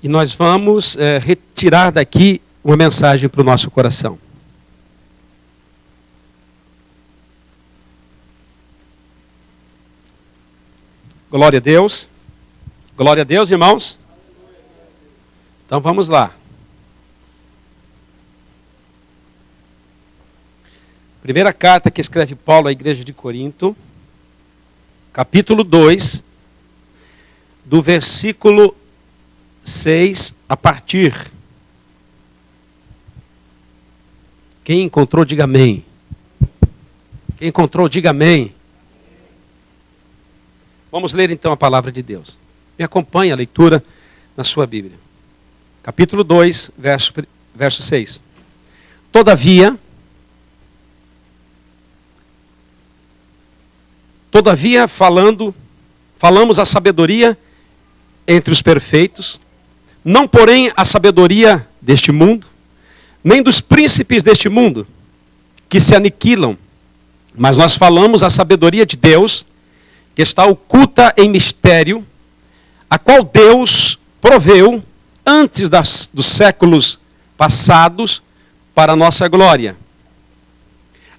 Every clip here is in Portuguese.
E nós vamos retirar daqui uma mensagem para o nosso coração. Glória a Deus. Glória a Deus, irmãos. Então vamos lá. Primeira carta que escreve Paulo à igreja de Corinto, capítulo 2, do versículo 6 a partir. Quem encontrou, diga amém. Quem encontrou, diga amém. Vamos ler então a palavra de Deus. Me acompanhe a leitura na sua Bíblia. Capítulo 2, verso 6. Todavia, falamos a sabedoria entre os perfeitos, não porém a sabedoria deste mundo, nem dos príncipes deste mundo, que se aniquilam, mas nós falamos a sabedoria de Deus, que está oculta em mistério, a qual Deus proveu antes dos séculos passados para a nossa glória,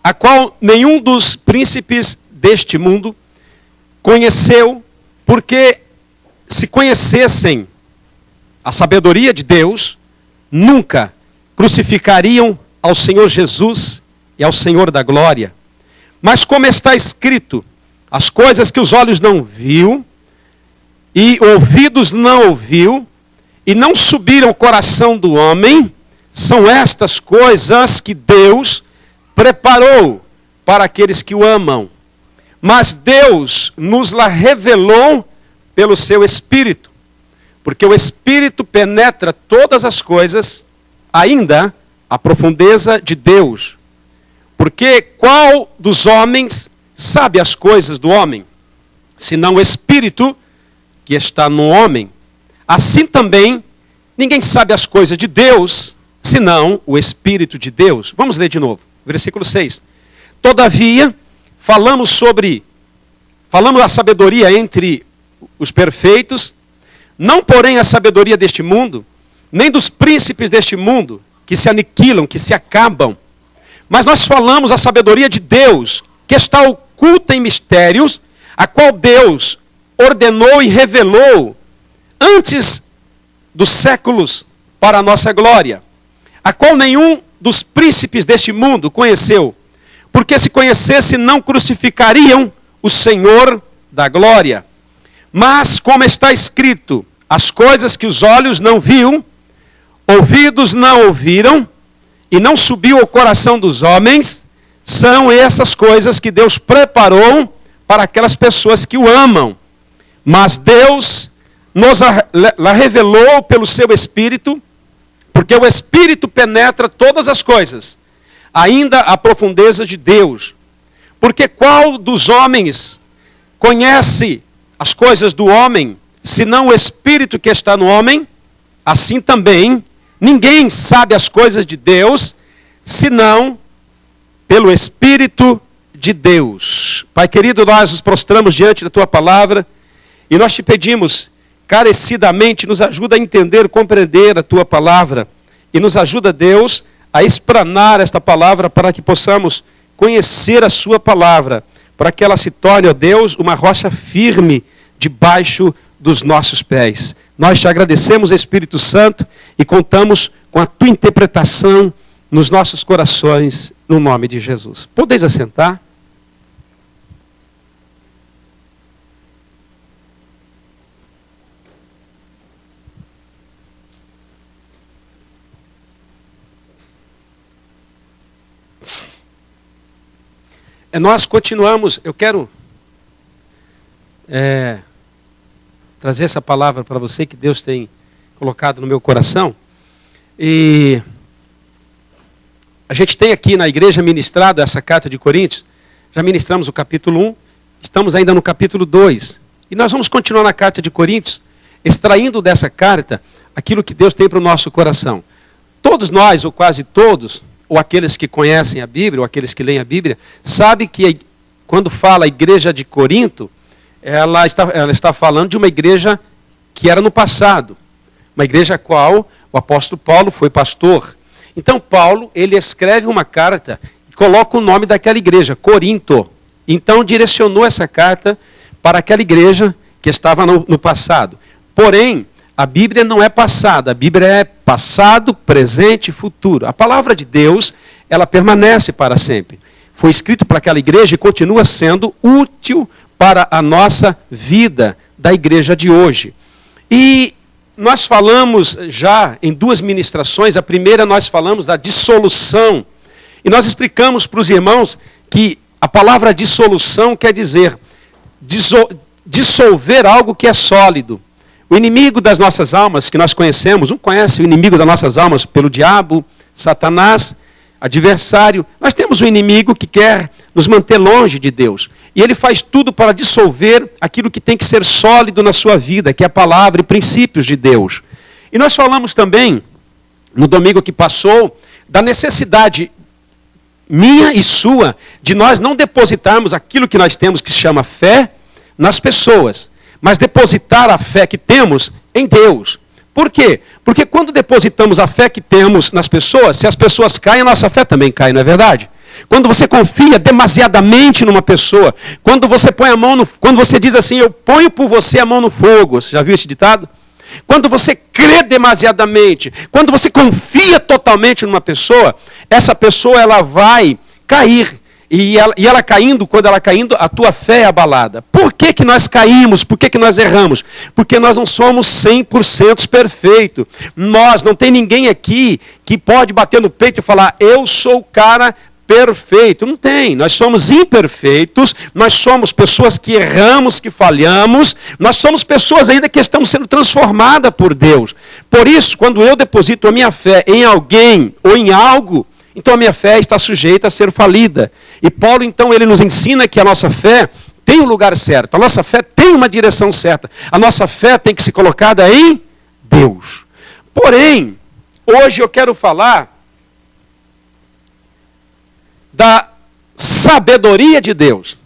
a qual nenhum dos príncipes deste mundo conheceu, porque se conhecessem a sabedoria de Deus, nunca crucificariam ao Senhor Jesus e ao Senhor da glória. Mas como está escrito, as coisas que os olhos não viu, e ouvidos não ouviu, e não subiram ao coração do homem, são estas coisas que Deus preparou para aqueles que o amam. Mas Deus nos la revelou pelo seu Espírito, porque o Espírito penetra todas as coisas, ainda a profundeza de Deus. Porque qual dos homens sabe as coisas do homem, senão o Espírito que está no homem? Assim também, ninguém sabe as coisas de Deus, senão o Espírito de Deus. Vamos ler de novo, versículo 6. Todavia, falamos a sabedoria entre os perfeitos, não porém a sabedoria deste mundo, nem dos príncipes deste mundo, que se aniquilam, que se acabam. Mas nós falamos a sabedoria de Deus, que está oculta em mistérios, a qual Deus ordenou e revelou antes dos séculos para a nossa glória, a qual nenhum dos príncipes deste mundo conheceu, porque se conhecesse não crucificariam o Senhor da glória. Mas como está escrito, as coisas que os olhos não viram, ouvidos não ouviram, e não subiu ao coração dos homens, são essas coisas que Deus preparou para aquelas pessoas que o amam. Mas Deus nos la revelou pelo seu Espírito, porque o Espírito penetra todas as coisas, ainda a profundeza de Deus. Porque qual dos homens conhece as coisas do homem, senão o Espírito que está no homem? Assim também, ninguém sabe as coisas de Deus, senão pelo Espírito de Deus. Pai querido, nós nos prostramos diante da Tua palavra, e nós te pedimos, carecidamente, nos ajuda a entender, compreender a Tua palavra, e nos ajuda, Deus, a explanar esta palavra para que possamos conhecer a sua palavra, para que ela se torne, ó Deus, uma rocha firme debaixo dos nossos pés. Nós te agradecemos, Espírito Santo, e contamos com a tua interpretação nos nossos corações, no nome de Jesus. Podeis assentar? Nós continuamos, eu quero trazer essa palavra para você que Deus tem colocado no meu coração. E a gente tem aqui na igreja ministrado essa carta de Coríntios, já ministramos o capítulo 1, estamos ainda no capítulo 2. E nós vamos continuar na carta de Coríntios, extraindo dessa carta aquilo que Deus tem para o nosso coração. Todos nós, ou quase todos, ou aqueles que conhecem a Bíblia, ou aqueles que leem a Bíblia, sabem que quando fala a igreja de Corinto, ela está falando de uma igreja que era no passado. Uma igreja a qual o apóstolo Paulo foi pastor. Então Paulo, ele escreve uma carta e coloca o nome daquela igreja, Corinto. Então direcionou essa carta para aquela igreja que estava no passado. Porém, a Bíblia não é passada, a Bíblia é passado, presente e futuro. A palavra de Deus, ela permanece para sempre. Foi escrito para aquela igreja e continua sendo útil para a nossa vida da igreja de hoje. E nós falamos já em 2 ministrações, a primeira nós falamos da dissolução. E nós explicamos para os irmãos que a palavra dissolução quer dizer dissolver algo que é sólido. O inimigo das nossas almas, que nós conhecemos, um conhece o inimigo das nossas almas pelo diabo, Satanás, adversário. Nós temos um inimigo que quer nos manter longe de Deus. E ele faz tudo para dissolver aquilo que tem que ser sólido na sua vida, que é a palavra e princípios de Deus. E nós falamos também, no domingo que passou, da necessidade minha e sua, de nós não depositarmos aquilo que nós temos, que se chama fé, nas pessoas, mas depositar a fé que temos em Deus. Por quê? Porque quando depositamos a fé que temos nas pessoas, se as pessoas caem, a nossa fé também cai, não é verdade? Quando você confia demasiadamente numa pessoa, quando você põe a mão no, quando você diz assim, eu ponho por você a mão no fogo, você já viu esse ditado? Quando você crê demasiadamente, quando você confia totalmente numa pessoa, essa pessoa ela vai cair. E ela caindo, quando ela caindo, a tua fé é abalada. Por que que nós caímos? Por que que nós erramos? Porque nós não somos 100% perfeitos. Nós, não tem ninguém aqui que pode bater no peito e falar, eu sou o cara perfeito. Não tem. Nós somos imperfeitos, nós somos pessoas que erramos, que falhamos, nós somos pessoas ainda que estamos sendo transformadas por Deus. Por isso, quando eu deposito a minha fé em alguém ou em algo, então a minha fé está sujeita a ser falida. E Paulo, então, ele nos ensina que a nossa fé tem o lugar certo. A nossa fé tem uma direção certa. A nossa fé tem que ser colocada em Deus. Porém, hoje eu quero falar da sabedoria de Deus.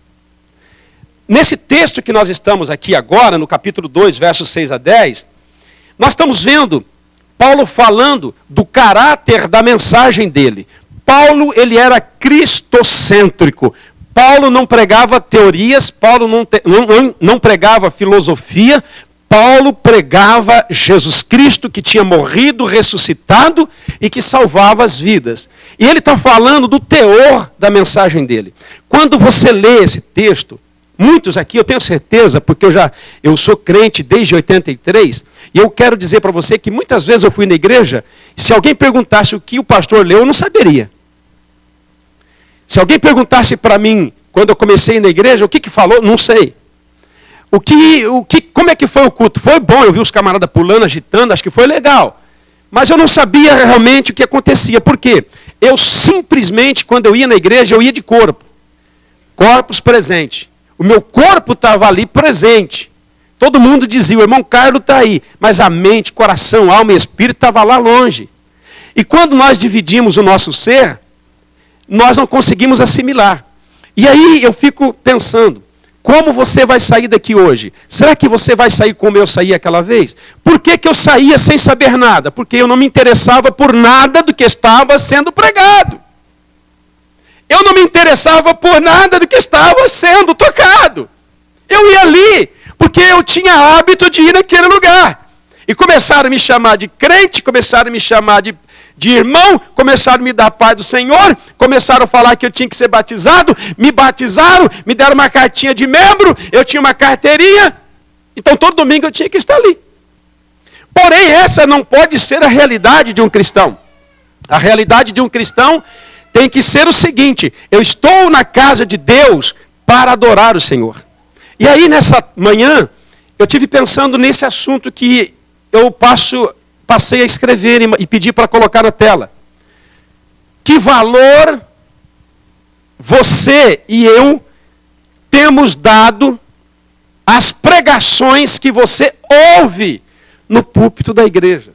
Nesse texto que nós estamos aqui agora, no capítulo 2, versos 6 a 10, nós estamos vendo Paulo falando do caráter da mensagem dele. Paulo, ele era cristocêntrico. Paulo não pregava teorias, Paulo não pregava filosofia, Paulo pregava Jesus Cristo que tinha morrido, ressuscitado e que salvava as vidas. E ele está falando do teor da mensagem dele. Quando você lê esse texto, muitos aqui, eu tenho certeza, porque eu sou crente desde 83, e eu quero dizer para você que muitas vezes eu fui na igreja, e se alguém perguntasse o que o pastor leu, eu não saberia. Se alguém perguntasse para mim, quando eu comecei na igreja, o que falou, não sei. Como é que foi o culto? Foi bom, eu vi os camaradas pulando, agitando, acho que foi legal. Mas eu não sabia realmente o que acontecia. Por quê? Eu simplesmente, quando eu ia na igreja, eu ia de corpo. Corpos presente. O meu corpo estava ali presente. Todo mundo dizia, o irmão Carlos está aí. Mas a mente, coração, alma e espírito estavam lá longe. E quando nós dividimos o nosso ser, nós não conseguimos assimilar. E aí eu fico pensando, como você vai sair daqui hoje? Será que você vai sair como eu saí aquela vez? Por que que eu saía sem saber nada? Porque eu não me interessava por nada do que estava sendo pregado. Eu não me interessava por nada do que estava sendo tocado. Eu ia ali, porque eu tinha hábito de ir naquele lugar. E começaram a me chamar de crente, começaram a me chamar de irmão, começaram a me dar paz do Senhor, começaram a falar que eu tinha que ser batizado, me batizaram, me deram uma cartinha de membro, eu tinha uma carteirinha, então todo domingo eu tinha que estar ali. Porém, essa não pode ser a realidade de um cristão. A realidade de um cristão tem que ser o seguinte, eu estou na casa de Deus para adorar o Senhor. E aí nessa manhã, eu tive pensando nesse assunto que eu passei a escrever e pedir para colocar na tela. Que valor você e eu temos dado às pregações que você ouve no púlpito da igreja?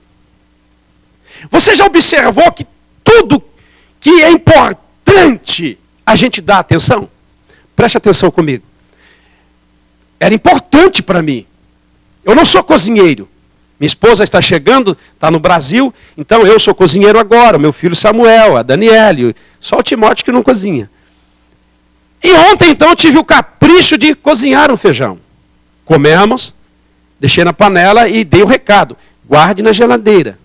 Você já observou que tudo que é importante a gente dá atenção? Preste atenção comigo. Era importante para mim. Eu não sou cozinheiro. Minha esposa está chegando, está no Brasil, então eu sou cozinheiro agora, meu filho Samuel, a Daniele, só o Timóteo que não cozinha. E ontem então eu tive o capricho de cozinhar um feijão. Comemos, deixei na panela e dei o recado, guarde na geladeira.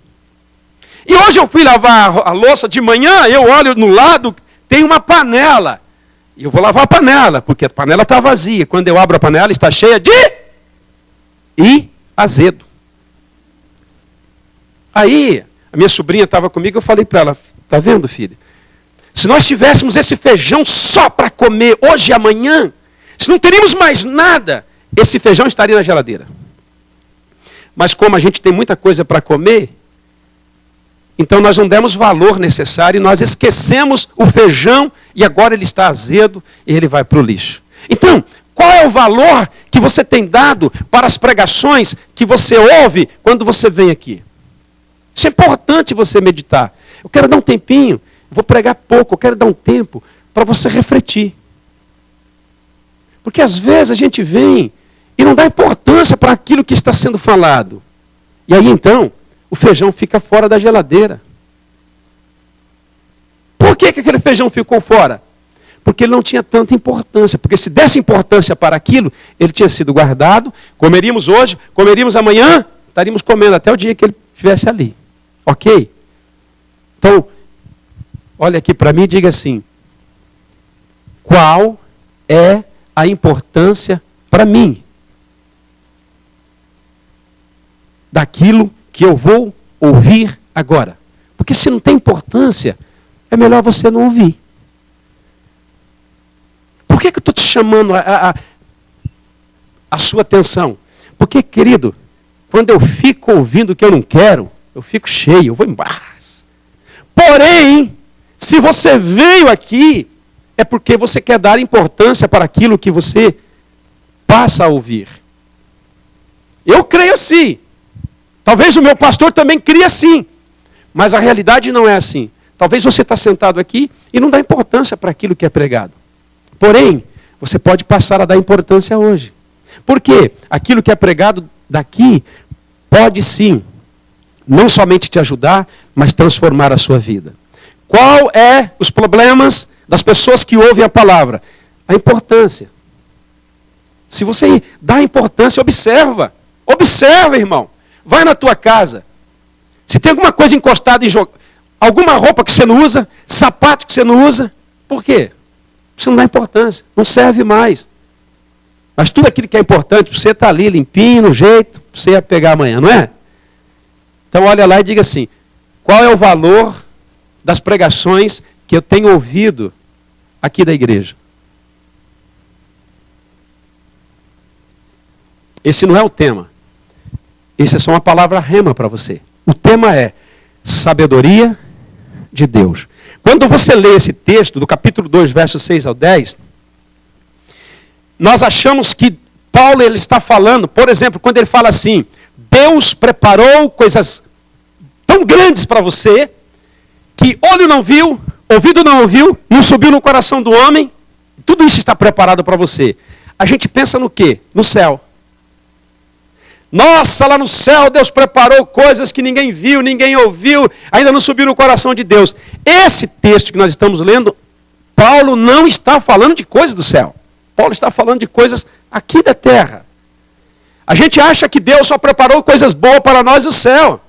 E hoje eu fui lavar a louça de manhã, eu olho no lado, tem uma panela. E eu vou lavar a panela, porque a panela está vazia. Quando eu abro a panela, está cheia de azedo. Aí, a minha sobrinha estava comigo, eu falei para ela, está vendo, filha? Se nós tivéssemos esse feijão só para comer hoje e amanhã, se não teríamos mais nada, esse feijão estaria na geladeira. Mas como a gente tem muita coisa para comer, então nós não demos valor necessário, nós esquecemos o feijão e agora ele está azedo e ele vai para o lixo. Então, qual é o valor que você tem dado para as pregações que você ouve quando você vem aqui? Isso é importante você meditar. Eu quero dar um tempinho, vou pregar pouco, eu quero dar um tempo para você refletir. Porque às vezes a gente vem e não dá importância para aquilo que está sendo falado. E aí então, o feijão fica fora da geladeira. Por que aquele feijão ficou fora? Porque ele não tinha tanta importância. Porque se desse importância para aquilo, ele tinha sido guardado, comeríamos hoje, comeríamos amanhã, estaríamos comendo até o dia que ele estivesse ali. Ok? Então, olha aqui para mim e diga assim, qual é a importância para mim daquilo que eu vou ouvir agora? Porque se não tem importância, é melhor você não ouvir. Por que eu estou te chamando a sua atenção? Porque, querido, quando eu fico ouvindo o que eu não quero, eu fico cheio, eu vou embora. Porém, se você veio aqui, é porque você quer dar importância para aquilo que você passa a ouvir. Eu creio assim. Talvez o meu pastor também crie assim. Mas a realidade não é assim. Talvez você está sentado aqui e não dá importância para aquilo que é pregado. Porém, você pode passar a dar importância hoje. Por quê? Aquilo que é pregado daqui pode sim, não somente te ajudar, mas transformar a sua vida. Qual é os problemas das pessoas que ouvem a palavra? A importância. Se você dá importância, observa. Observa, irmão. Vai na tua casa. Se tem alguma coisa encostada em alguma roupa que você não usa, sapato que você não usa, por quê? Você não dá importância, não serve mais. Mas tudo aquilo que é importante, você está ali limpinho, no jeito, você ia pegar amanhã, não é? Então olha lá e diga assim, qual é o valor das pregações que eu tenho ouvido aqui da igreja? Esse não é o tema. Esse é só uma palavra rema para você. O tema é sabedoria de Deus. Quando você lê esse texto, do capítulo 2, versos 6 ao 10, nós achamos que Paulo ele está falando, por exemplo, quando ele fala assim, Deus preparou coisas tão grandes para você, que olho não viu, ouvido não ouviu, não subiu no coração do homem, tudo isso está preparado para você. A gente pensa no quê? No céu. Nossa, lá no céu Deus preparou coisas que ninguém viu, ninguém ouviu, ainda não subiu no coração de Deus. Esse texto que nós estamos lendo, Paulo não está falando de coisas do céu. Paulo está falando de coisas aqui da terra. A gente acha que Deus só preparou coisas boas para nós no céu.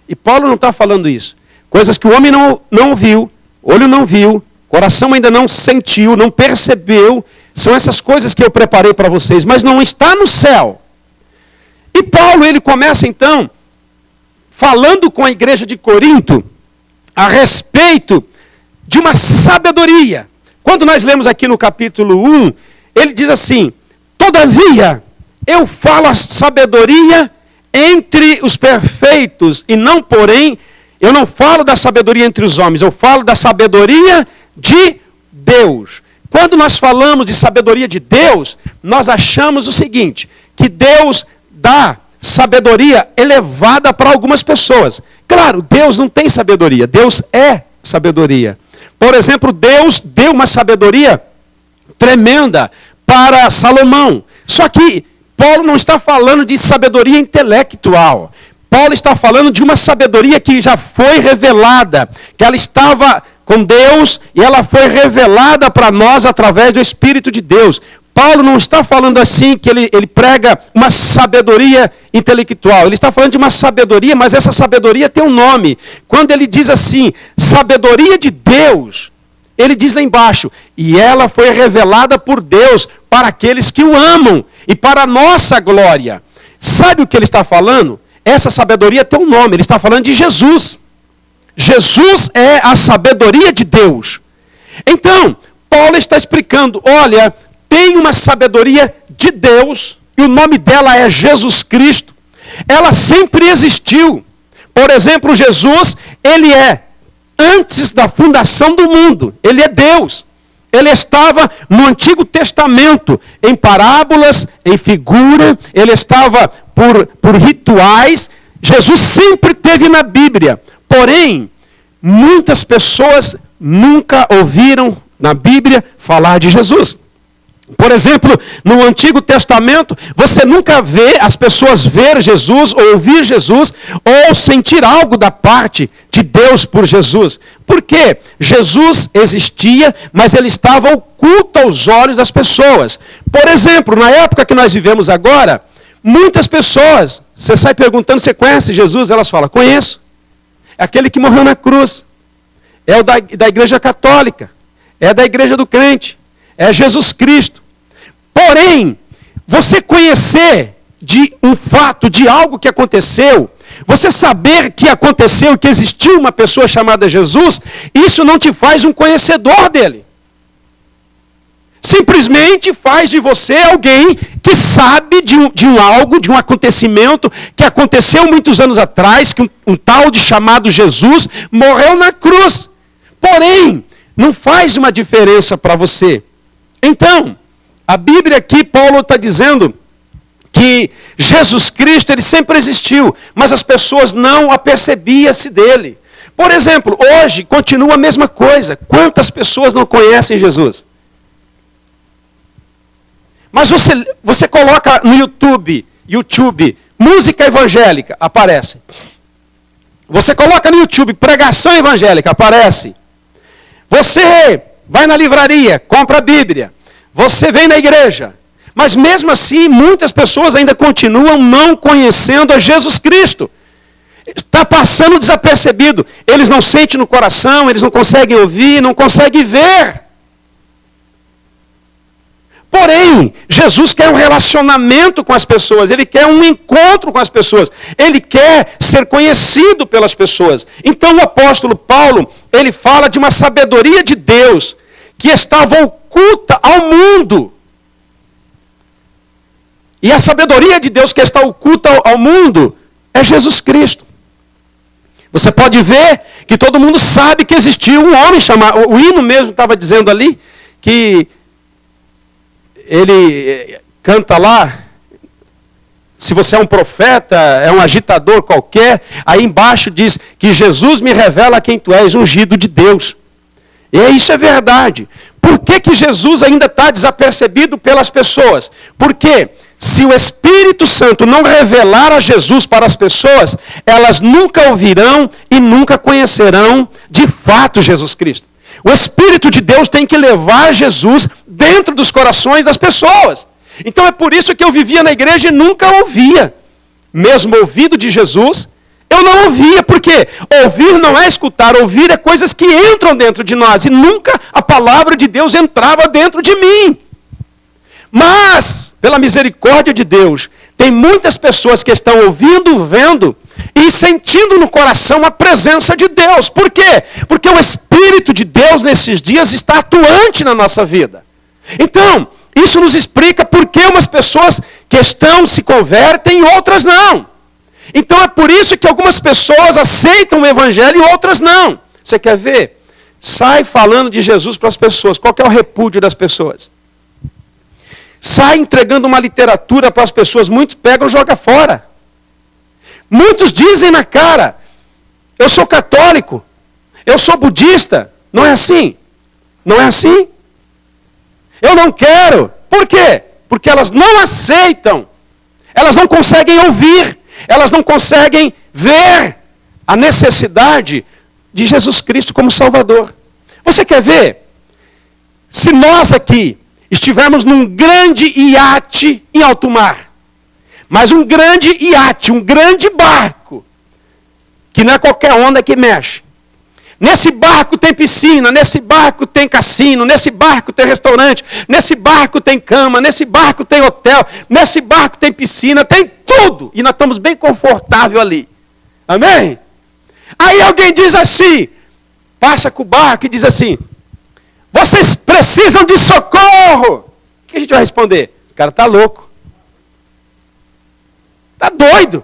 E Paulo não está falando isso. Coisas que o homem não viu, olho não viu, coração ainda não sentiu, não percebeu. São essas coisas que eu preparei para vocês, mas não está no céu. E Paulo, ele começa então, falando com a igreja de Corinto, a respeito de uma sabedoria. Quando nós lemos aqui no capítulo 1, ele diz assim, todavia, eu falo a sabedoria entre os perfeitos, e não porém, eu não falo da sabedoria entre os homens, eu falo da sabedoria de Deus. Quando nós falamos de sabedoria de Deus, nós achamos o seguinte, que Deus dá sabedoria elevada para algumas pessoas. Claro, Deus não tem sabedoria, Deus é sabedoria. Por exemplo, Deus deu uma sabedoria tremenda para Salomão. Só que Paulo não está falando de sabedoria intelectual. Paulo está falando de uma sabedoria que já foi revelada, que ela estava com Deus e ela foi revelada para nós através do Espírito de Deus. Paulo não está falando assim que ele prega uma sabedoria intelectual. Ele está falando de uma sabedoria, mas essa sabedoria tem um nome. Quando ele diz assim, sabedoria de Deus, ele diz lá embaixo, e ela foi revelada por Deus para aqueles que o amam e para a nossa glória. Sabe o que ele está falando? Essa sabedoria tem um nome, ele está falando de Jesus. Jesus é a sabedoria de Deus. Então, Paulo está explicando, olha, tem uma sabedoria de Deus, e o nome dela é Jesus Cristo. Ela sempre existiu. Por exemplo, Jesus, ele é antes da fundação do mundo, ele é Deus. Ele estava no Antigo Testamento, em parábolas, em figura, ele estava por rituais. Jesus sempre esteve na Bíblia. Porém, muitas pessoas nunca ouviram na Bíblia falar de Jesus. Por exemplo, no Antigo Testamento, você nunca vê as pessoas ver Jesus, ou ouvir Jesus, ou sentir algo da parte de Deus por Jesus. Por quê? Jesus existia, mas ele estava oculto aos olhos das pessoas. Por exemplo, na época que nós vivemos agora, muitas pessoas, você sai perguntando, você conhece Jesus? Elas falam, conheço. É aquele que morreu na cruz. É o da igreja católica. É da igreja do crente. É Jesus Cristo. Porém, você conhecer de um fato, de algo que aconteceu, você saber que aconteceu, que existiu uma pessoa chamada Jesus, isso não te faz um conhecedor dele. Simplesmente faz de você alguém que sabe de um acontecimento que aconteceu muitos anos atrás, que um tal de chamado Jesus morreu na cruz. Porém, não faz uma diferença para você. Então, a Bíblia aqui, Paulo está dizendo que Jesus Cristo, ele sempre existiu, mas as pessoas não apercebiam-se dele. Por exemplo, hoje continua a mesma coisa. Quantas pessoas não conhecem Jesus? Mas você coloca no YouTube, música evangélica, aparece. Você coloca no YouTube, pregação evangélica, aparece. Você vai na livraria, compra a Bíblia. Você vem na igreja. Mas mesmo assim, muitas pessoas ainda continuam não conhecendo a Jesus Cristo. Está passando desapercebido. Eles não sentem no coração, eles não conseguem ouvir, não conseguem ver. Porém, Jesus quer um relacionamento com as pessoas, ele quer um encontro com as pessoas, ele quer ser conhecido pelas pessoas. Então o apóstolo Paulo, ele fala de uma sabedoria de Deus que estava oculta ao mundo. E a sabedoria de Deus que está oculta ao mundo é Jesus Cristo. Você pode ver que todo mundo sabe que existiu um homem chamado, o hino mesmo estava dizendo ali, que ele canta lá, se você é um profeta, é um agitador qualquer, aí embaixo diz que Jesus me revela quem tu és, ungido de Deus. E isso é verdade. Por que Jesus ainda está desapercebido pelas pessoas? Porque se o Espírito Santo não revelar a Jesus para as pessoas, elas nunca ouvirão e nunca conhecerão de fato Jesus Cristo. O Espírito de Deus tem que levar Jesus dentro dos corações das pessoas. Então é por isso que eu vivia na igreja e nunca ouvia. Mesmo ouvido de Jesus, eu não ouvia. Por quê? Ouvir não é escutar, ouvir é coisas que entram dentro de nós. E nunca a palavra de Deus entrava dentro de mim. Mas, pela misericórdia de Deus, tem muitas pessoas que estão ouvindo, vendo e sentindo no coração a presença de Deus. Por quê? Porque o Espírito de Deus nesses dias está atuante na nossa vida. Então, isso nos explica por que umas pessoas que se convertem e outras não. Então é por isso que algumas pessoas aceitam o Evangelho e outras não. Você quer ver? Sai falando de Jesus para as pessoas. Qual que é o repúdio das pessoas? Sai entregando uma literatura para as pessoas. Muitos pegam e jogam fora. Muitos dizem na cara, eu sou católico, eu sou budista. Não é assim? Não é assim? Eu não quero. Por quê? Porque elas não aceitam. Elas não conseguem ouvir. Elas não conseguem ver a necessidade de Jesus Cristo como Salvador. Você quer ver? Se nós aqui estivermos num grande iate em alto mar, mas um grande iate, um grande barco, que não é qualquer onda que mexe. Nesse barco tem piscina, nesse barco tem cassino, nesse barco tem restaurante, nesse barco tem cama, nesse barco tem hotel, nesse barco tem piscina, tem tudo. E nós estamos bem confortável ali. Amém? Aí alguém diz assim, passa com o barco e diz assim, vocês precisam de socorro. O que a gente vai responder? O cara está louco. Está doido.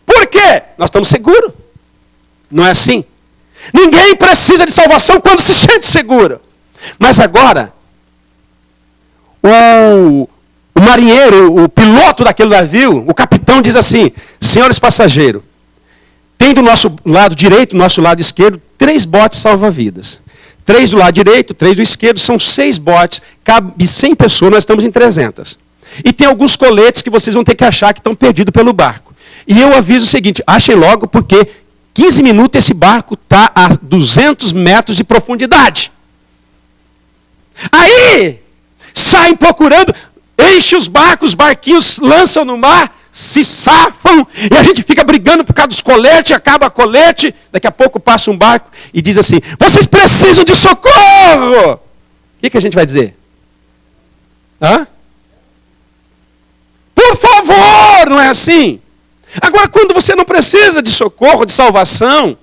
Por quê? Nós estamos seguros. Não é assim? Ninguém precisa de salvação quando se sente seguro. Mas agora, o marinheiro, o piloto daquele navio, o capitão diz assim, senhores passageiros, tem do nosso lado direito, do nosso lado esquerdo, 3 botes salva-vidas. 3 do lado direito, 3 do esquerdo, são 6 botes, cabe 100 pessoas, nós estamos em 300. E tem alguns coletes que vocês vão ter que achar que estão perdidos pelo barco. E eu aviso o seguinte, achem logo porque 15 minutos esse barco está a 200 metros de profundidade. Aí, saem procurando, enchem os barcos, os barquinhos lançam no mar, se safam, e a gente fica brigando por causa dos coletes, acaba a colete, daqui a pouco passa um barco e diz assim, vocês precisam de socorro! O que a gente vai dizer? Hã? Por favor, não é assim? Agora, quando você não precisa de socorro, de salvação,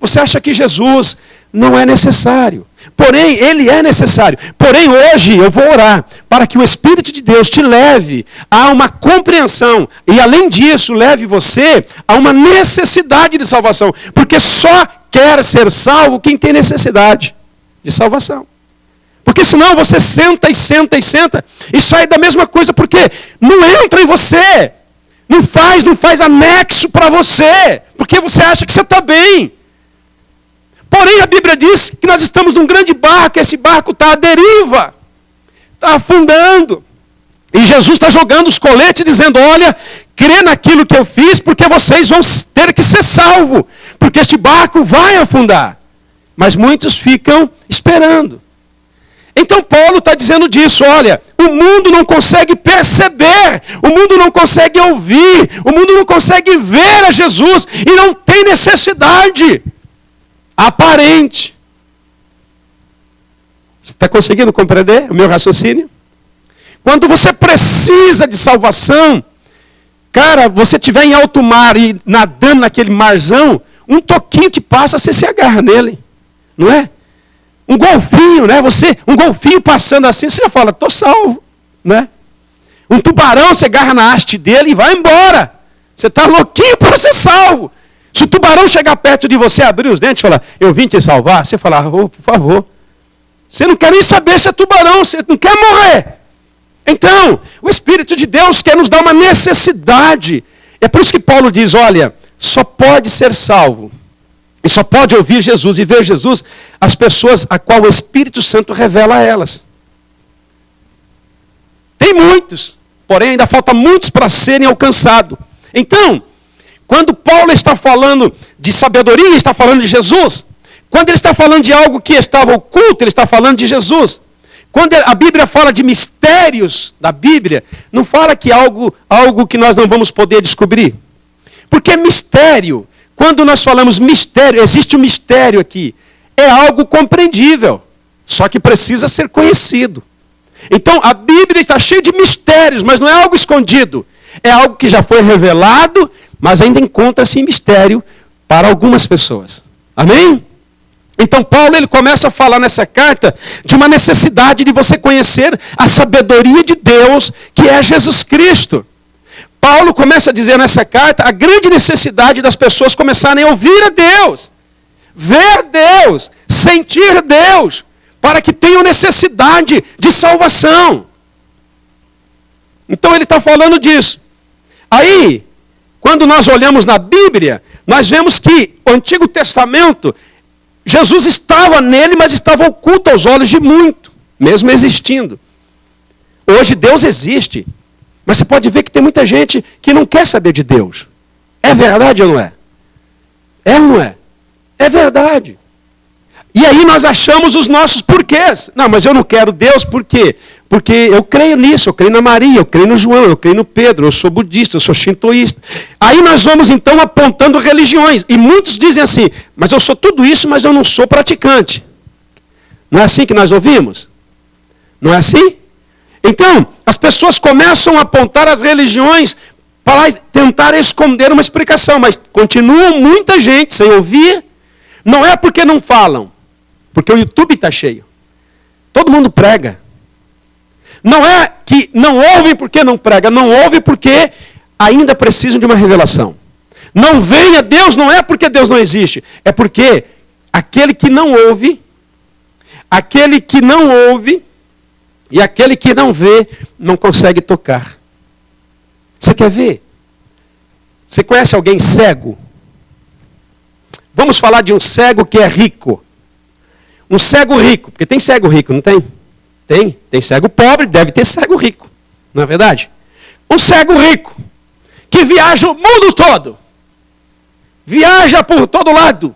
você acha que Jesus não é necessário. Porém, ele é necessário. Porém, hoje eu vou orar para que o Espírito de Deus te leve a uma compreensão. E, além disso, leve você a uma necessidade de salvação. Porque só quer ser salvo quem tem necessidade de salvação. Porque senão você senta e senta e senta e sai da mesma coisa. Porque não entra em você. Não faz anexo para você. Porque você acha que você está bem. Porém, a Bíblia diz que nós estamos num grande barco, esse barco está à deriva, está afundando. E Jesus está jogando os coletes, dizendo, olha, crê naquilo que eu fiz, porque vocês vão ter que ser salvos, porque este barco vai afundar. Mas muitos ficam esperando. Então Paulo está dizendo disso, olha, o mundo não consegue perceber, o mundo não consegue ouvir, o mundo não consegue ver a Jesus, e não tem necessidade aparente. Você está conseguindo compreender o meu raciocínio? Quando você precisa de salvação, cara, você estiver em alto mar e nadando naquele marzão, um toquinho que passa, você se agarra nele, não é? Um golfinho, né? Um golfinho passando assim, você já fala, estou salvo, né? Um tubarão, você agarra na haste dele e vai embora. Você está louquinho para ser salvo. Se o tubarão chegar perto de você, abrir os dentes e falar, eu vim te salvar, você fala, oh, por favor. Você não quer nem saber se é tubarão, você não quer morrer. Então, o Espírito de Deus quer nos dar uma necessidade. É por isso que Paulo diz, olha, só pode ser salvo, e só pode ouvir Jesus e ver Jesus as pessoas a qual o Espírito Santo revela a elas. Tem muitos, porém ainda falta muitos para serem alcançados. Então, quando Paulo está falando de sabedoria, está falando de Jesus. Quando ele está falando de algo que estava oculto, ele está falando de Jesus. Quando a Bíblia fala de mistérios da Bíblia, não fala que algo que nós não vamos poder descobrir. Porque mistério, quando nós falamos mistério, existe um mistério aqui. É algo compreendível, só que precisa ser conhecido. Então a Bíblia está cheia de mistérios, mas não é algo escondido. É algo que já foi revelado, mas ainda encontra-se em mistério para algumas pessoas. Amém? Então Paulo ele começa a falar nessa carta de uma necessidade de você conhecer a sabedoria de Deus, que é Jesus Cristo. Paulo começa a dizer nessa carta a grande necessidade das pessoas começarem a ouvir a Deus, ver Deus, sentir Deus, para que tenham necessidade de salvação. Então ele está falando disso. Aí, quando nós olhamos na Bíblia, nós vemos que o Antigo Testamento, Jesus estava nele, mas estava oculto aos olhos de muito, mesmo existindo. Hoje Deus existe, mas você pode ver que tem muita gente que não quer saber de Deus. É verdade ou não é? É ou não é? É verdade. E aí nós achamos os nossos porquês. Não, mas eu não quero Deus, por quê? Porque eu creio nisso, eu creio na Maria, eu creio no João, eu creio no Pedro, eu sou budista, eu sou shintoísta. Aí nós vamos então apontando religiões. E muitos dizem assim, mas eu sou tudo isso, mas eu não sou praticante. Não é assim que nós ouvimos? Não é assim? Então, as pessoas começam a apontar as religiões para tentar esconder uma explicação, mas continua muita gente sem ouvir. Não é porque não falam, porque o YouTube está cheio. Todo mundo prega. Não é que não ouvem porque não prega, não ouvem porque ainda precisam de uma revelação. Não vem a Deus, não é porque Deus não existe, é porque aquele que não ouve e aquele que não vê, não consegue tocar. Você quer ver? Você conhece alguém cego? Vamos falar de um cego que é rico. Um cego rico, porque tem cego rico, não tem? Tem cego pobre, deve ter cego rico. Não é verdade? Um cego rico, que viaja o mundo todo. Viaja por todo lado.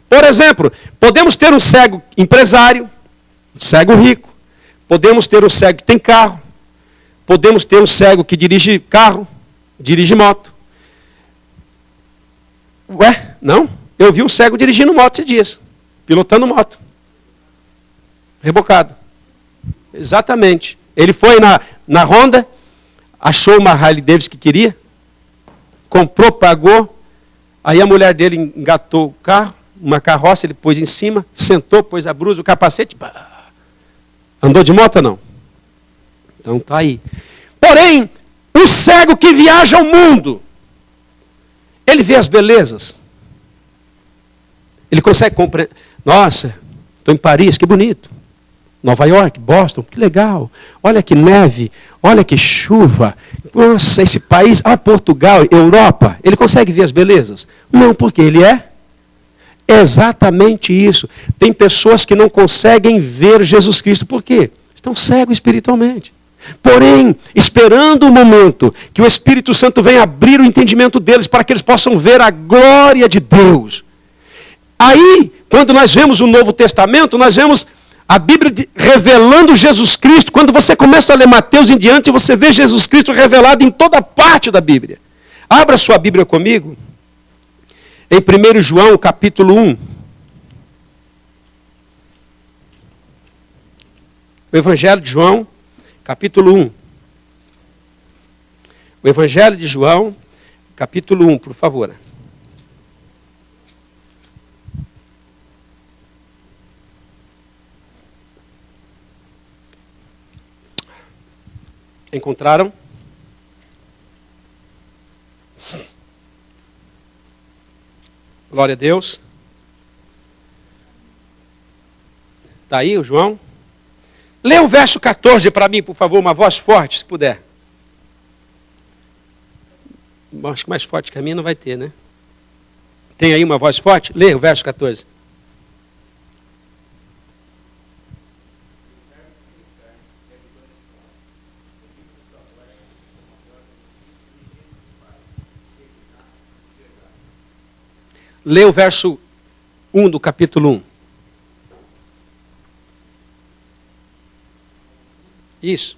Por exemplo, podemos ter um cego empresário, um cego rico. Podemos ter um cego que tem carro. Podemos ter um cego que dirige carro, dirige moto. Ué, não? Eu vi um cego dirigindo moto esses dias, pilotando moto. Rebocado. Exatamente. Ele foi na Honda, achou uma Harley Davidson que queria, comprou, pagou, aí a mulher dele engatou o carro, uma carroça, ele pôs em cima, sentou, pôs a brusa, o capacete, andou de moto ou não? Então tá aí. Porém, o cego que viaja ao mundo, ele vê as belezas. Ele consegue compreender. Nossa, estou em Paris, que bonito. Nova York, Boston, que legal. Olha que neve, olha que chuva. Nossa, esse país, Portugal, Europa, ele consegue ver as belezas? Não, porque ele é exatamente isso. Tem pessoas que não conseguem ver Jesus Cristo. Por quê? Estão cegos espiritualmente. Porém, esperando o momento que o Espírito Santo venha abrir o entendimento deles para que eles possam ver a glória de Deus. Aí, quando nós vemos o Novo Testamento, nós vemos a Bíblia revelando Jesus Cristo. Quando você começa a ler Mateus em diante, você vê Jesus Cristo revelado em toda parte da Bíblia. Abra sua Bíblia comigo. Em 1 João, capítulo 1. O Evangelho de João, capítulo 1. O Evangelho de João, capítulo 1, por favor. Encontraram? Glória a Deus. Está aí o João? Lê o verso 14 para mim, por favor, uma voz forte, se puder. Acho que mais forte que a minha não vai ter, né? Tem aí uma voz forte? Lê o verso 14. Lê o verso 1 do capítulo 1. Isso.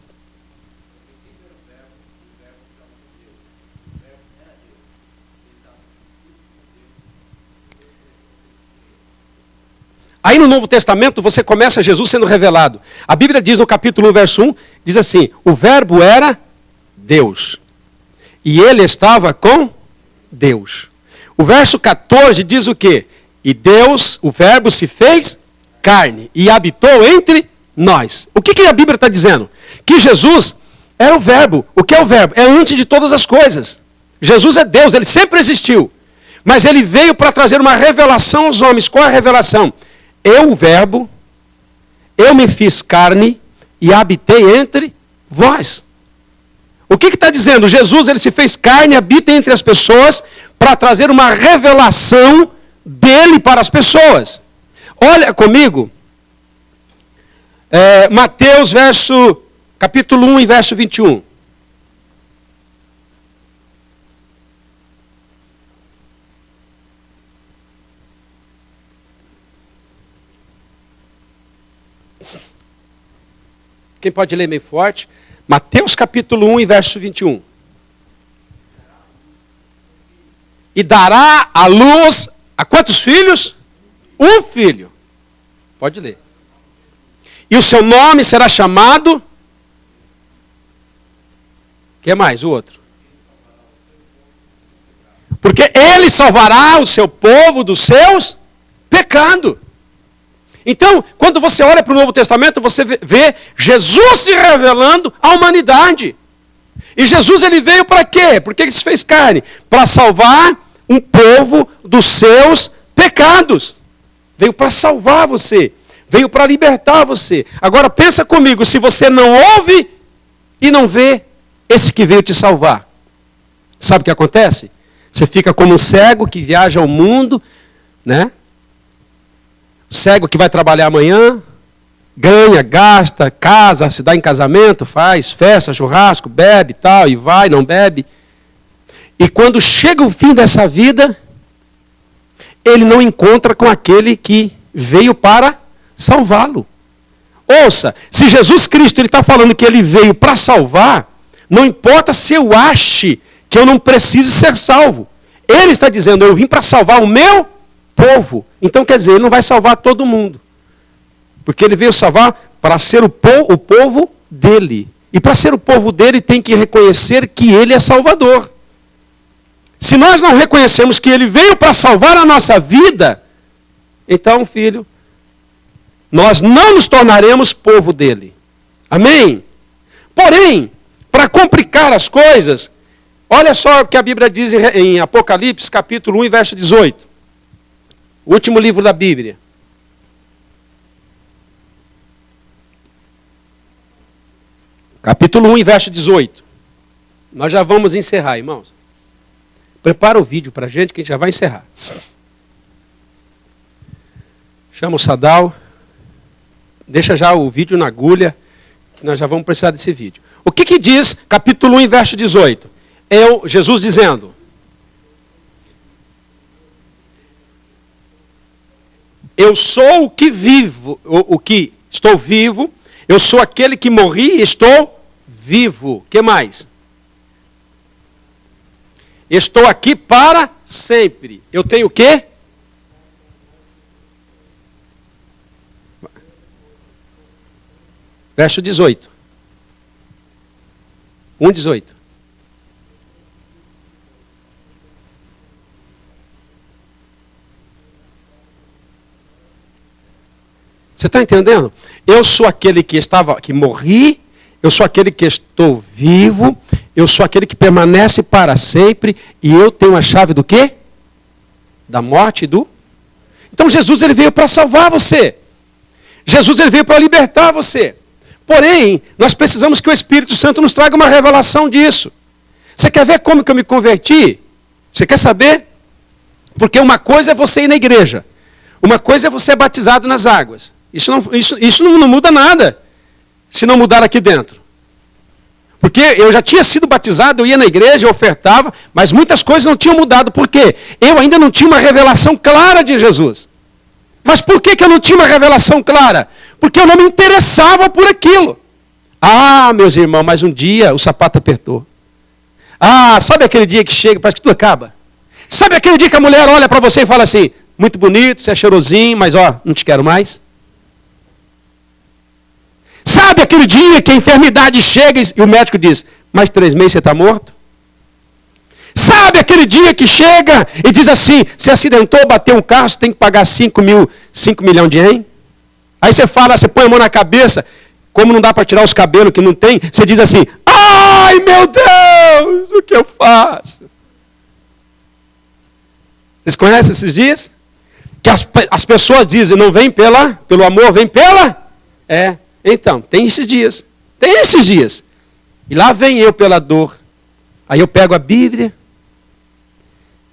Aí no Novo Testamento você começa Jesus sendo revelado. A Bíblia diz no capítulo 1, verso 1, diz assim, o verbo era Deus. E ele estava com Deus. O verso 14 diz o quê? E Deus, o verbo se fez carne e habitou entre nós. O que a Bíblia está dizendo? Que Jesus era o verbo. O que é o verbo? É antes de todas as coisas. Jesus é Deus, ele sempre existiu. Mas ele veio para trazer uma revelação aos homens. Qual é a revelação? Eu, o verbo, eu me fiz carne e habitei entre vós. O que está dizendo? Jesus, ele se fez carne, habita entre as pessoas para trazer uma revelação dele para as pessoas. Olha comigo, Mateus, capítulo 1 e verso 21. Quem pode ler meio forte? Mateus capítulo 1 e verso 21. E dará à luz a quantos filhos? Um filho. Pode ler. E o seu nome será chamado... Que mais? O outro. Porque ele salvará o seu povo dos seus pecados. Então, quando você olha para o Novo Testamento, você vê Jesus se revelando à humanidade. E Jesus ele veio para quê? Por que ele se fez carne? Para salvar um povo dos seus pecados. Veio para salvar você. Veio para libertar você. Agora pensa comigo, se você não ouve e não vê esse que veio te salvar. Sabe o que acontece? Você fica como um cego que viaja ao mundo, né? O cego que vai trabalhar amanhã, ganha, gasta, casa, se dá em casamento, faz festa, churrasco, bebe e tal, e vai, não bebe. E quando chega o fim dessa vida, ele não encontra com aquele que veio para salvá-lo. Ouça, se Jesus Cristo está falando que ele veio para salvar, não importa se eu ache que eu não preciso ser salvo. Ele está dizendo, eu vim para salvar o meu povo. Então quer dizer, ele não vai salvar todo mundo. Porque ele veio salvar para ser o povo dele. E para ser o povo dele tem que reconhecer que ele é salvador. Se nós não reconhecemos que ele veio para salvar a nossa vida, então, filho, nós não nos tornaremos povo dele. Amém? Porém, para complicar as coisas, olha só o que a Bíblia diz em Apocalipse, capítulo 1, verso 18. O último livro da Bíblia. Capítulo 1, verso 18. Nós já vamos encerrar, irmãos. Prepara o vídeo para a gente que a gente já vai encerrar. Chama o Sadal. Deixa já o vídeo na agulha, que nós já vamos precisar desse vídeo. O que diz capítulo 1, verso 18? Jesus dizendo: eu sou o que vivo, o que estou vivo, eu sou aquele que morri e estou vivo. O que mais? Estou aqui para sempre. Eu tenho o quê? Verso 18. 1:18. Você está entendendo? Eu sou aquele que morri, eu sou aquele que estou vivo, eu sou aquele que permanece para sempre, e eu tenho a chave do quê? Da morte e do... Então Jesus ele veio para salvar você. Jesus ele veio para libertar você. Porém, nós precisamos que o Espírito Santo nos traga uma revelação disso. Você quer ver como que eu me converti? Você quer saber? Porque uma coisa é você ir na igreja. Uma coisa é você ser batizado nas águas. Isso não muda nada, se não mudar aqui dentro. Porque eu já tinha sido batizado, eu ia na igreja, eu ofertava, mas muitas coisas não tinham mudado. Por quê? Eu ainda não tinha uma revelação clara de Jesus. Mas por que eu não tinha uma revelação clara? Porque eu não me interessava por aquilo. Ah, meus irmãos, mas um dia o sapato apertou. Ah, sabe aquele dia que chega, parece que tudo acaba? Sabe aquele dia que a mulher olha para você e fala assim, muito bonito, você é cheirosinho, mas ó, não te quero mais? Sabe aquele dia que a enfermidade chega e o médico diz, mais 3 meses você está morto? Sabe aquele dia que chega e diz assim, você acidentou, bateu um carro, você tem que pagar 5 milhões de ien? Aí você fala, você põe a mão na cabeça, como não dá para tirar os cabelos que não tem, você diz assim, ai meu Deus, o que eu faço? Vocês conhecem esses dias? Que as pessoas dizem, não vem pelo amor, vem pela... Então, tem esses dias. Tem esses dias. E lá vem eu pela dor. Aí eu pego a Bíblia,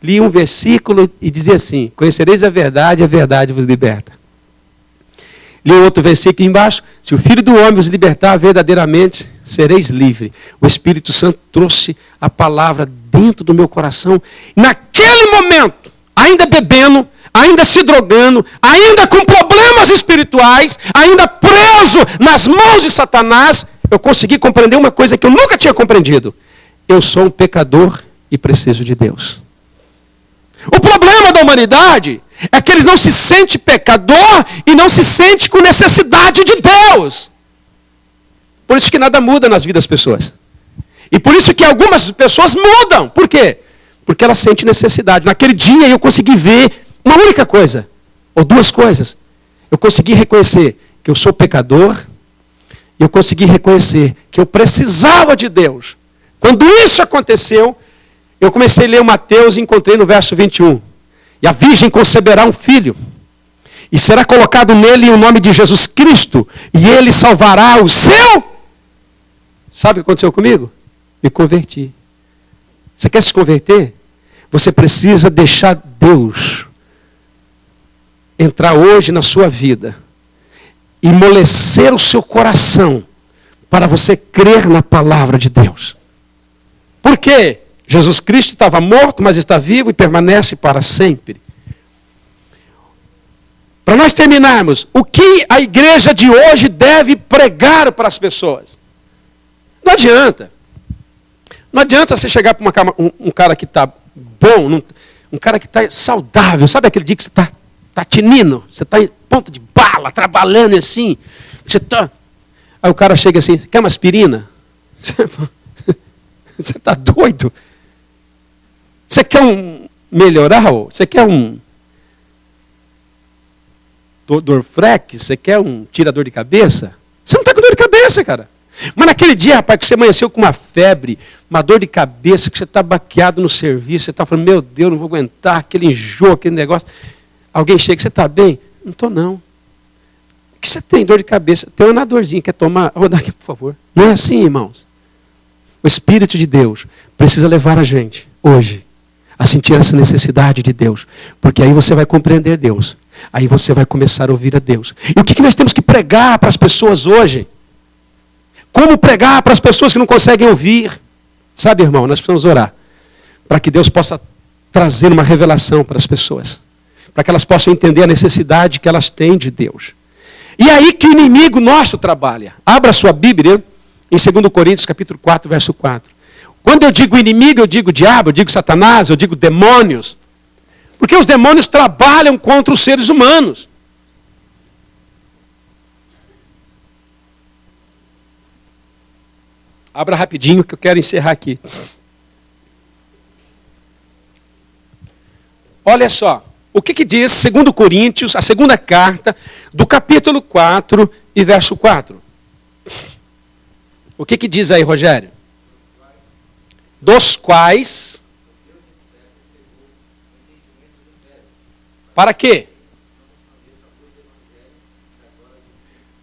li um versículo e dizia assim, conhecereis a verdade vos liberta. Li outro versículo embaixo, se o Filho do Homem os libertar verdadeiramente, sereis livres. O Espírito Santo trouxe a palavra dentro do meu coração. Naquele momento, ainda bebendo, ainda se drogando, ainda com problemas espirituais, ainda preso nas mãos de Satanás, eu consegui compreender uma coisa que eu nunca tinha compreendido. Eu sou um pecador e preciso de Deus. O problema da humanidade é que eles não se sentem pecador e não se sentem com necessidade de Deus. Por isso que nada muda nas vidas das pessoas. E por isso que algumas pessoas mudam. Por quê? Porque elas sentem necessidade. Naquele dia eu consegui ver uma única coisa, ou duas coisas. Eu consegui reconhecer que eu sou pecador, e eu consegui reconhecer que eu precisava de Deus. Quando isso aconteceu, eu comecei a ler o Mateus e encontrei no verso 21. E a virgem conceberá um filho, e será colocado nele o nome de Jesus Cristo, e ele salvará o seu. Sabe o que aconteceu comigo? Me converti. Você quer se converter? Você precisa deixar Deus entrar hoje na sua vida e amolecer o seu coração para você crer na palavra de Deus. Por quê? Jesus Cristo estava morto, mas está vivo e permanece para sempre. Para nós terminarmos, o que a igreja de hoje deve pregar para as pessoas? Não adianta. Não adianta você chegar para um cara que está bom, um cara que está saudável. Sabe aquele dia que você está tinindo? Você está em ponta de bala, trabalhando assim. Aí o cara chega assim, quer uma aspirina? Você está doido? Você quer melhorar? Você quer um Dorflex? Você quer um tirador de cabeça? Você não está com dor de cabeça, cara. Mas naquele dia, rapaz, que você amanheceu com uma febre, uma dor de cabeça, que você está baqueado no serviço, você está falando, meu Deus, não vou aguentar, aquele enjoo, aquele negócio. Alguém chega, você está bem? Não estou não. O que você tem? Dor de cabeça. Tem uma dorzinha, quer tomar? Vou dar aqui, por favor. Não é assim, irmãos. O Espírito de Deus precisa levar a gente, hoje, a sentir essa necessidade de Deus. Porque aí você vai compreender Deus. Aí você vai começar a ouvir a Deus. E o que nós temos que pregar para as pessoas hoje? Como pregar para as pessoas que não conseguem ouvir? Sabe, irmão, nós precisamos orar. Para que Deus possa trazer uma revelação para as pessoas. Para que elas possam entender a necessidade que elas têm de Deus. E aí que o inimigo nosso trabalha. Abra sua Bíblia em 2 Coríntios capítulo 4, verso 4. Quando eu digo inimigo, eu digo diabo, eu digo Satanás, eu digo demônios. Porque os demônios trabalham contra os seres humanos. Abra rapidinho que eu quero encerrar aqui. Olha só, o que diz 2 Coríntios, a segunda carta, do capítulo 4 e verso 4. O que diz aí, Rogério? Dos quais... Para quê?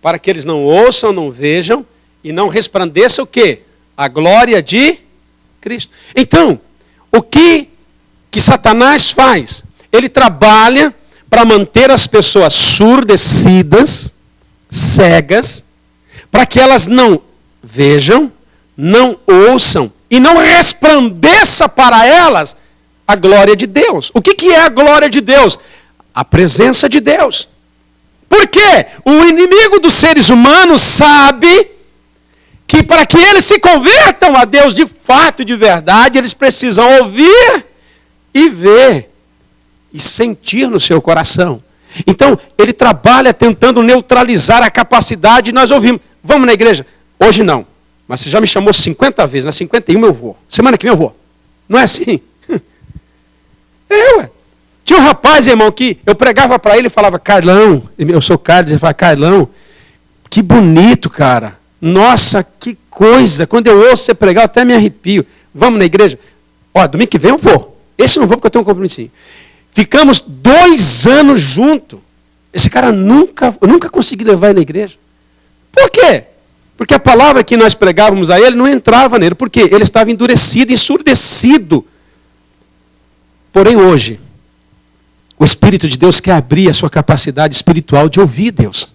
Para que eles não ouçam, não vejam, e não resplandeça o quê? A glória de Cristo. Então, o que Satanás faz? Ele trabalha para manter as pessoas surdecidas, cegas, para que elas não vejam, não ouçam e não resplandeça para elas a glória de Deus. O que é a glória de Deus? A presença de Deus. Por quê? O inimigo dos seres humanos sabe que para que eles se convertam a Deus de fato e de verdade, eles precisam ouvir e ver e sentir no seu coração. Então, ele trabalha tentando neutralizar a capacidade, nós ouvimos. Vamos na igreja? Hoje não. Mas você já me chamou 50 vezes, na 51 eu vou. Semana que vem eu vou. Não é assim? Ué. Tinha um rapaz, irmão, que eu pregava para ele e falava, Carlão, eu sou Carlos, ele fala, Carlão, que bonito, cara. Nossa, que coisa. Quando eu ouço você pregar, eu até me arrepio. Vamos na igreja? Ó, domingo que vem eu vou. Esse eu não vou porque eu tenho um compromisso. Ficamos 2 anos juntos. Esse cara eu nunca consegui levar ele na igreja. Por quê? Porque a palavra que nós pregávamos a ele não entrava nele. Por quê? Ele estava endurecido, ensurdecido. Porém hoje, o Espírito de Deus quer abrir a sua capacidade espiritual de ouvir Deus.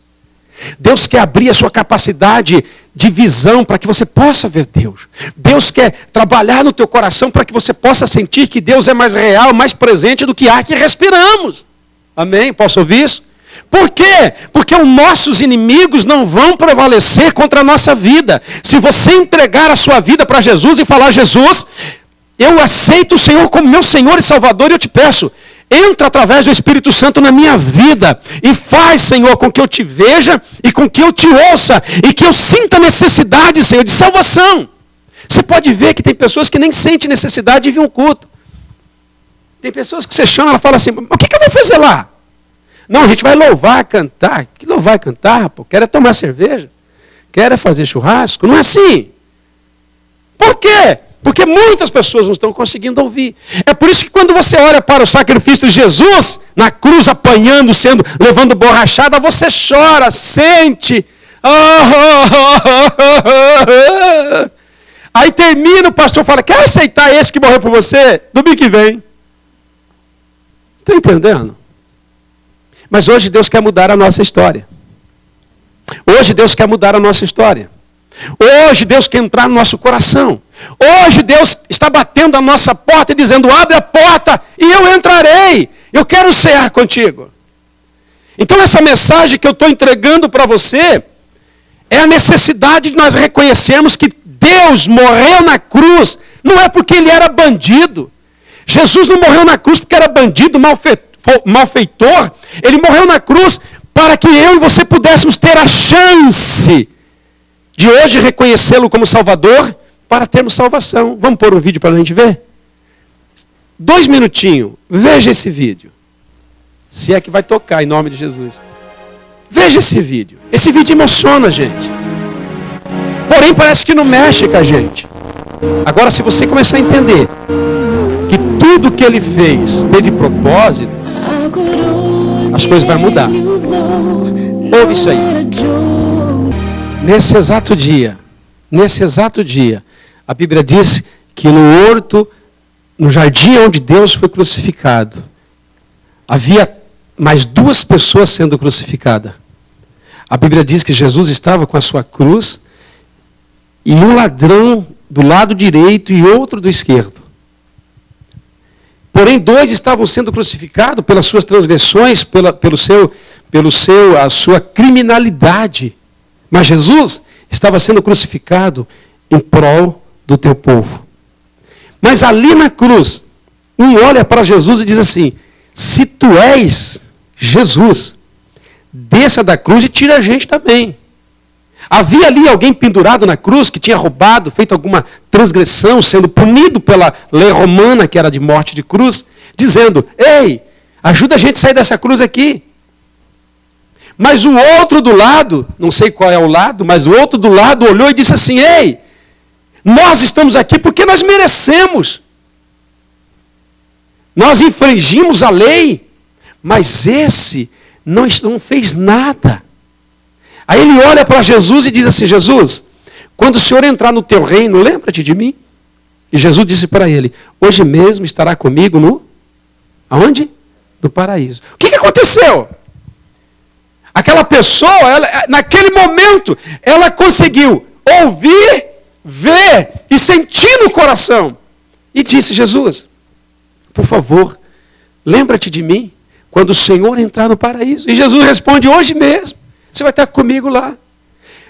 Deus quer abrir a sua capacidade de visão para que você possa ver Deus. Deus quer trabalhar no teu coração para que você possa sentir que Deus é mais real, mais presente do que ar que respiramos. Amém? Posso ouvir isso? Por quê? Porque os nossos inimigos não vão prevalecer contra a nossa vida. Se você entregar a sua vida para Jesus e falar, Jesus, eu aceito o Senhor como meu Senhor e Salvador, e eu te peço, entra através do Espírito Santo na minha vida e faz, Senhor, com que eu te veja e com que eu te ouça e que eu sinta necessidade, Senhor, de salvação. Você pode ver que tem pessoas que nem sentem necessidade de vir um culto. Tem pessoas que você chama, ela fala assim, o que eu vou fazer lá? Não, a gente vai louvar, cantar. Que louvar e cantar, pô? Quer é tomar cerveja? Quer é fazer churrasco? Não é assim. Por quê? Porque muitas pessoas não estão conseguindo ouvir. É por isso que quando você olha para o sacrifício de Jesus, na cruz apanhando, levando borrachada, você chora, sente. Aí termina, o pastor fala, quer aceitar esse que morreu por você? Domingo que vem. Está entendendo? Mas hoje Deus quer mudar a nossa história. Hoje Deus quer mudar a nossa história. Hoje Deus quer entrar no nosso coração. Hoje Deus está batendo a nossa porta e dizendo, abre a porta e eu entrarei. Eu quero cear contigo. Então essa mensagem que eu estou entregando para você é a necessidade de nós reconhecermos que Deus morreu na cruz. Não é porque ele era bandido. Jesus não morreu na cruz porque era bandido, malfeitor. Ele morreu na cruz para que eu e você pudéssemos ter a chance de hoje reconhecê-lo como Salvador para termos salvação. Vamos pôr um vídeo para a gente ver? 2 minutinhos. Veja esse vídeo. Se é que vai tocar em nome de Jesus. Veja esse vídeo. Esse vídeo emociona a gente. Porém parece que não mexe com a gente. Agora se você começar a entender que tudo que ele fez teve propósito, as coisas vão mudar. Ouve isso aí. Nesse exato dia, a Bíblia diz que no horto, no jardim onde Deus foi crucificado, havia mais 2 pessoas sendo crucificadas. A Bíblia diz que Jesus estava com a sua cruz e um ladrão do lado direito e outro do esquerdo. Porém, 2 estavam sendo crucificados pelas suas transgressões, a sua criminalidade. Mas Jesus estava sendo crucificado em prol do teu povo. Mas ali na cruz, um olha para Jesus e diz assim, se tu és Jesus, desça da cruz e tira a gente também. Havia ali alguém pendurado na cruz que tinha roubado, feito alguma transgressão, sendo punido pela lei romana, que era de morte de cruz, dizendo, ei, ajuda a gente a sair dessa cruz aqui. Mas o outro do lado, não sei qual é o lado, mas o outro do lado olhou e disse assim, ei, nós estamos aqui porque nós merecemos. Nós infringimos a lei, mas esse não fez nada. Aí ele olha para Jesus e diz assim, Jesus, quando o Senhor entrar no teu reino, lembra-te de mim. E Jesus disse para ele, hoje mesmo estará comigo aonde? No paraíso. O que aconteceu? Aquela pessoa, naquele momento, ela conseguiu ouvir, ver e sentir no coração. E disse, Jesus, por favor, lembra-te de mim quando o Senhor entrar no paraíso. E Jesus responde, hoje mesmo. Você vai estar comigo lá.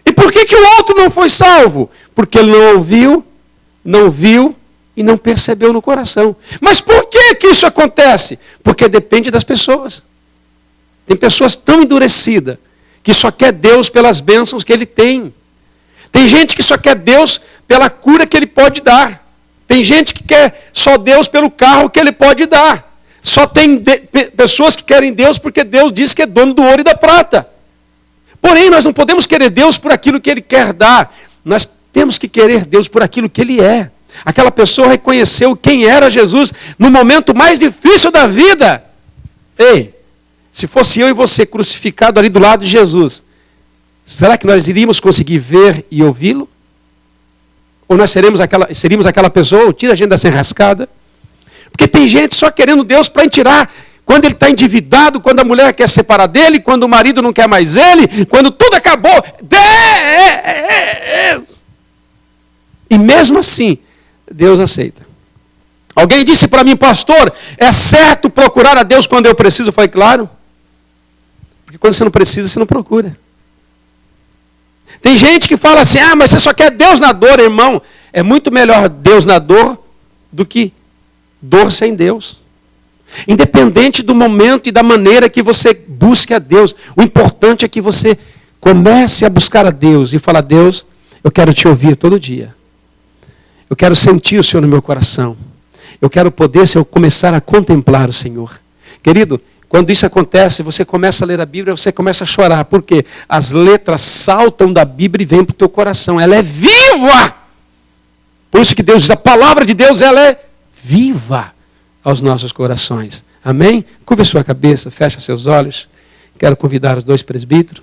E por que o outro não foi salvo? Porque ele não ouviu, não viu e não percebeu no coração. Mas por que isso acontece? Porque depende das pessoas. Tem pessoas tão endurecidas que só quer Deus pelas bênçãos que ele tem. Tem gente que só quer Deus pela cura que ele pode dar. Tem gente que quer só Deus pelo carro que ele pode dar. Só tem pessoas que querem Deus porque Deus diz que é dono do ouro e da prata. Porém, nós não podemos querer Deus por aquilo que ele quer dar. Nós temos que querer Deus por aquilo que ele é. Aquela pessoa reconheceu quem era Jesus no momento mais difícil da vida. Ei, se fosse eu e você crucificado ali do lado de Jesus, será que nós iríamos conseguir ver e ouvi-lo? Ou nós seríamos aquela pessoa, tira a gente dessa enrascada? Porque tem gente só querendo Deus para tirar quando ele está endividado, quando a mulher quer separar dele, quando o marido não quer mais ele, quando tudo acabou. Deus! E mesmo assim, Deus aceita. Alguém disse para mim, pastor, é certo procurar a Deus quando eu preciso? Eu falei, claro. Porque quando você não precisa, você não procura. Tem gente que fala assim, mas você só quer Deus na dor, irmão. É muito melhor Deus na dor do que dor sem Deus. Independente do momento e da maneira que você busque a Deus, o importante é que você comece a buscar a Deus e falar, Deus, eu quero te ouvir todo dia. Eu quero sentir o Senhor no meu coração. Eu quero poder, se eu começar a contemplar o Senhor. Querido, quando isso acontece, você começa a ler a Bíblia, você começa a chorar. Por quê? As letras saltam da Bíblia e vêm para o teu coração. Ela é viva! Por isso que Deus diz, a palavra de Deus, ela é viva aos nossos corações. Amém? Curva sua cabeça, fecha seus olhos. Quero convidar os dois presbíteros.